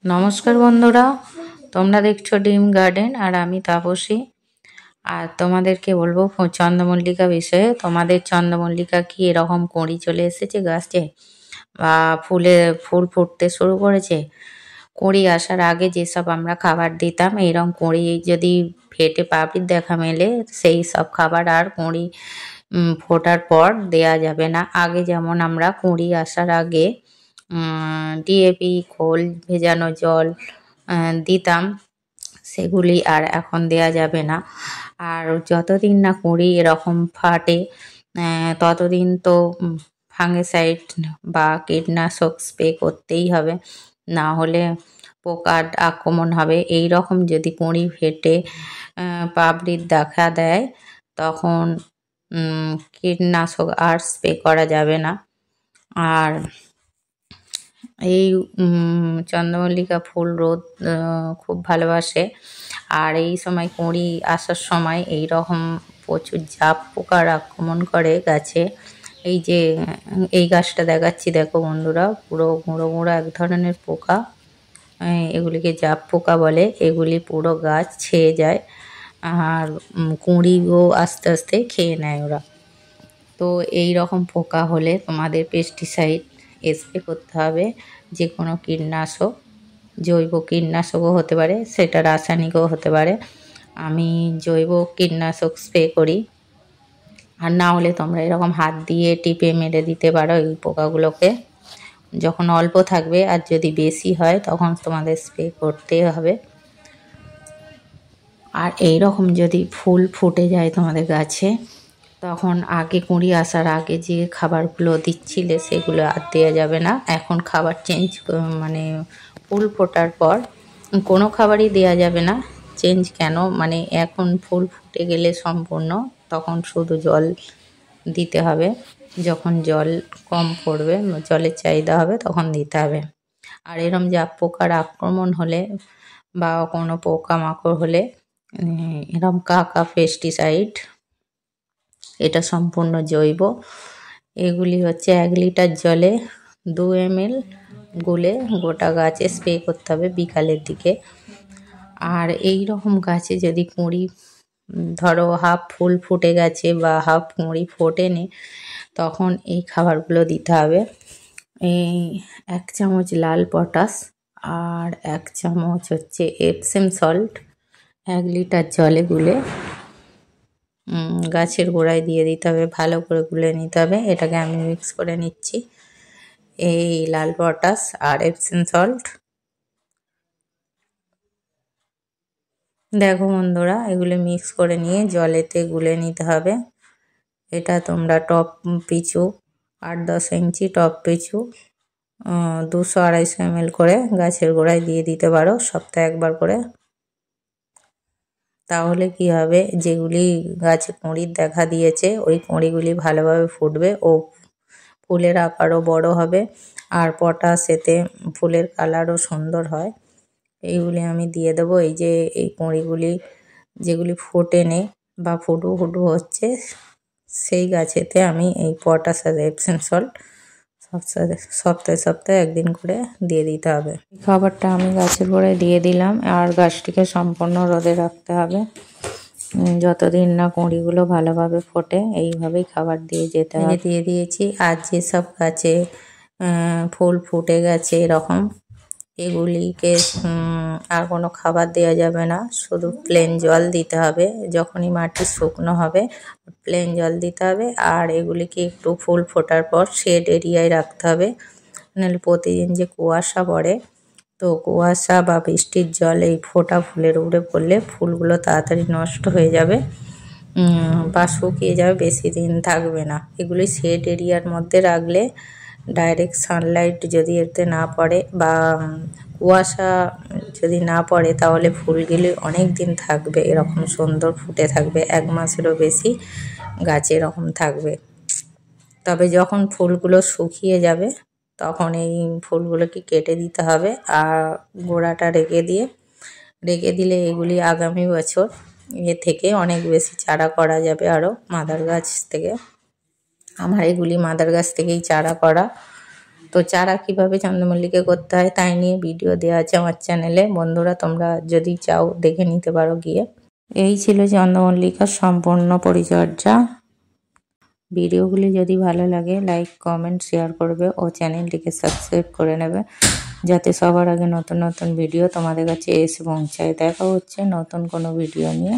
নমস্কার বন্ধুরা, তোমরা দেখছো ডিম গার্ডেন আর আমি তাপসী। আর তোমাদেরকে বলবো চন্দ্রমল্লিকা বিষয়ে। তোমাদের চন্দ্রমল্লিকা কি এরকম কুঁড়ি চলে এসেছে গাছে বা ফুল ফুটতে শুরু করেছে? কুঁড়ি আসার আগে যেসব আমরা খাবার দিতাম, এইরকম কুঁড়ি যদি ফেটে পাপড়ির দেখা মেলে, সেই সব খাবার আর কুঁড়ি ফোটার পর দেয়া যাবে না। আগে যেমন আমরা কুঁড়ি আসার আগে ডিএপি, খোল ভেজানো জল দিতাম, সেগুলি আর এখন দেয়া যাবে না। আর যতদিন না কুঁড়ি এরকম ফাটে ততদিন তো ফাঙ্গিসাইড বা কীটনাশক স্প্রে করতেই হবে, না হলে পোকার আক্রমণ হবে। এই রকম যদি কুঁড়ি ফেটে পাপড়ির দেখা দেয়, তখন কীটনাশক আর স্প্রে করা যাবে না। আর এই চন্দ্রমল্লিকা ফুল রোদ খুব ভালোবাসে। আর এই সময় কুঁড়ি আসার সময় এই রকম প্রচুর জাপ পোকার আক্রমণ করে গাছে। এই যে এই গাছটা দেখাচ্ছি, দেখো বন্ধুরা, পুরো গুঁড়ো গুঁড়ো এক ধরনের পোকা, এগুলিকে জাপ পোকা বলে। এগুলি পুরো গাছ ছেয়ে যায় আর কুঁড়িও আস্তে আস্তে খেয়ে নেয় ওরা। তো এই রকম পোকা হলে তোমাদের পেস্টিসাইড স্প্রে করতে হবে, যে কোনো কীটনাশক, জৈব কীটনাশকও হতে পারে, সেটা রাসায়নিকও হতে পারে। আমি জৈব কীটনাশক স্প্রে করি। আর না হলে তোমরা এরকম হাত দিয়ে টিপে মেরে দিতে পারো এই পোকাগুলোকে, যখন অল্প থাকবে। আর যদি বেশি হয় তখন তোমাদের স্প্রে করতে হবে। আর এই রকম যদি ফুল ফুটে যায় তোমাদের গাছে, তখন আগে কুঁড়ি আসার আগে যে খাবারগুলো দিচ্ছিলে সেগুলো আর দেওয়া যাবে না। এখন খাবার চেঞ্জ, মানে ফুল ফোটার পর কোনো খাবারই দেওয়া যাবে না। চেঞ্জ কেন, মানে এখন ফুল ফুটে গেলে সম্পূর্ণ, তখন শুধু জল দিতে হবে। যখন জল কম পড়বে, জলের চাহিদা হবে, তখন দিতে হবে। আর এরম জাপ পোকার আক্রমণ হলে বা কোনো পোকামাকড় হলে এরম কাকা পেস্টিসাইড, এটা সম্পূর্ণ জৈব। এগুলি হচ্ছে 1 লিটার জলে 2 ml গুলে গোটা গাছে স্প্রে করতে হবে বিকালের দিকে। আর এই রকম গাছে যদি কুঁড়ি, ধরো হাফ ফুল ফুটে গেছে বা হাফ কুঁড়ি ফোটেনি, তখন এই খাবারগুলো দিতে হবে। এই 1 চামচ লাল পটাশ আর 1 চামচ হচ্ছে এপসম সল্ট 1 লিটার জলে গুলে গাছের গোড়ায় দিয়ে দিতে হবে। ভালো করে গুলে নিতে হবে। এটাকে আমি মিক্স করে নিচ্ছি, এই লাল পটাশ আর এপসম সল্ট। দেখো বন্ধুরা, এগুলো মিক্স করে নিয়ে জলেতে গুলে নিতে হবে। এটা তোমরা টপ পিছু 8-10 ইঞ্চি টপ পিছু 200-250 ml করে গাছের গোড়ায় দিয়ে দিতে পারো, সপ্তাহে একবার করে। তাহলে কি হবে, যেগুলি গাছে কুঁড়ির দেখা দিয়েছে ওই কুঁড়িগুলি ভালোভাবে ফুটবে ও ফুলের আকারও বড় হবে। আর পটাশ এতে ফুলের কালারও সুন্দর হয়। এইগুলি আমি দিয়ে দেবো। এই যে এই কুঁড়িগুলি যেগুলি ফোটেনি বা ফুটু ফুটু হচ্ছে, সেই গাছেতে আমি এই পটাশ আর এপসম সল্ট সপ্তাহে সপ্তাহে 1 দিন করে দিয়ে দিতে হবে। খাবারটা আমি গাছের গোড়ায় দিয়ে দিলাম। আর গাছটিকে সম্পূর্ণ রোদে রাখতে হবে যতদিন না কুঁড়িগুলো ভালোভাবে ফোটে। এইভাবেই খাবার দিয়ে যেতে হবে। দিয়ে দিয়েছি। আর যেসব গাছে ফুল ফুটে গেছে এরকম, এগুলিকে আর কোনো খাবার দেওয়া যাবে না, শুধু প্লেন জল দিতে হবে। যখনই মাটি শুকনো হবে প্লেন জল দিতে হবে। আর এগুলিকে একটু ফুল ফোটার পর শেড এরিয়ায় রাখতে হবে, নাহলে প্রতিদিন যে কুয়াশা পড়ে, তো কুয়াশা বা বৃষ্টির জল এই ফোটা ফুলের উপরে পড়লে ফুলগুলো তাড়াতাড়ি নষ্ট হয়ে যাবে বা শুকিয়ে যাবে, বেশি দিন থাকবে না। এগুলি শেড এরিয়ার মধ্যে রাখলে ডাইরেক্ট সানলাইট যদি এতে না পড়ে বা কুয়াশা যদি না পড়ে, তাহলে ফুলগুলি অনেক দিন থাকবে, এরকম সুন্দর ফুটে থাকবে, 1 মাসেরও বেশি গাছে এরকম থাকবে। তবে যখন ফুলগুলো শুকিয়ে যাবে তখন এই ফুলগুলোকে কেটে দিতে হবে আর গোড়াটা রেখে দিলে এগুলি আগামী বছর এ থেকে অনেক বেশি চারা করা যাবে আরও মাদার গাছ থেকে। আমার এগুলি মাদার গাছ থেকেই চারা করা। তো চারা কিভাবে চন্দ্রমল্লিকা করতে হয় তাই নিয়ে ভিডিও দেওয়া আছে আমার চ্যানেলে, বন্ধুরা তোমরা যদি চাও দেখে নিতে পারো গিয়ে। এই ছিল চন্দ্রমল্লিকার সম্পূর্ণ পরিচর্যা। ভিডিওগুলি যদি ভালো লাগে লাইক কমেন্ট শেয়ার করবে ও চ্যানেলটিকে সাবস্ক্রাইব করে নেবে, যাতে সবার আগে নতুন নতুন ভিডিও তোমাদের কাছে এসে পৌঁছায়। দেখা হচ্ছে নতুন কোনো ভিডিও নিয়ে।